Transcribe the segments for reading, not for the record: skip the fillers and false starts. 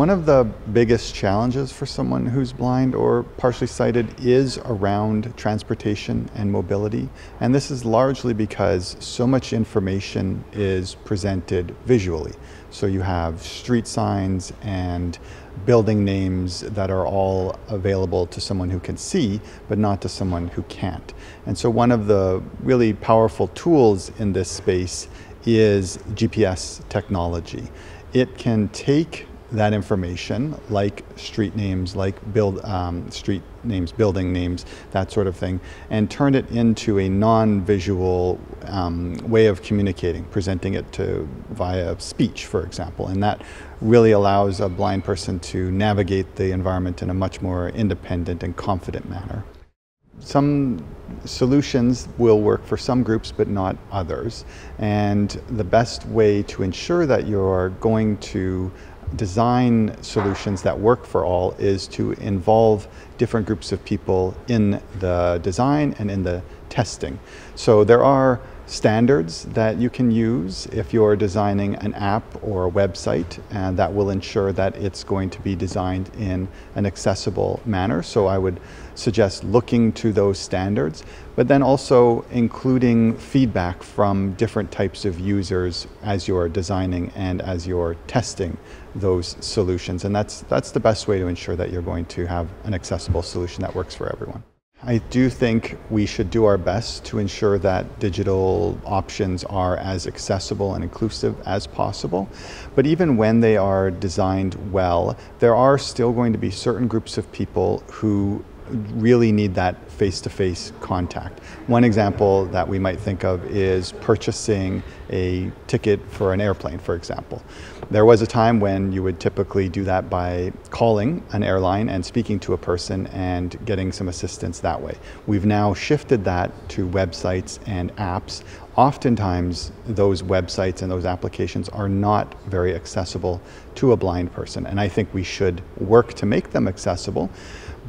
One of the biggest challenges for someone who's blind or partially sighted is around transportation and mobility. And this is largely because so much information is presented visually. So you have street signs and building names that are all available to someone who can see, but not to someone who can't. And so one of the really powerful tools in this space is GPS technology. It can take that information, like street names, like street names, building names, that sort of thing, and turn it into a non-visual way of communicating, presenting it via speech, for example. And that really allows a blind person to navigate the environment in a much more independent and confident manner. Some solutions will work for some groups, but not others. And the best way to ensure that you're going to design solutions that work for all is to involve different groups of people in the design and in the testing. So there are standards that you can use if you're designing an app or a website, and that will ensure that it's going to be designed in an accessible manner. So I would suggest looking to those standards, but then also including feedback from different types of users as you're designing and as you're testing those solutions. And that's the best way to ensure that you're going to have an accessible solution that works for everyone. I do think we should do our best to ensure that digital options are as accessible and inclusive as possible. But even when they are designed well, there are still going to be certain groups of people who really need that face-to-face contact. One example that we might think of is purchasing a ticket for an airplane, for example. There was a time when you would typically do that by calling an airline and speaking to a person and getting some assistance that way. We've now shifted that to websites and apps. Oftentimes, those websites and those applications are not very accessible to a blind person, and I think we should work to make them accessible.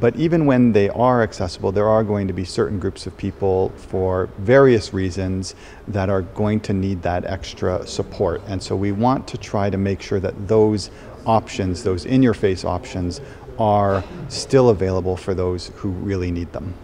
But even when they are accessible, there are going to be certain groups of people for various reasons that are going to need that extra support. And so we want to try to make sure that those options, those in-your-face options, are still available for those who really need them.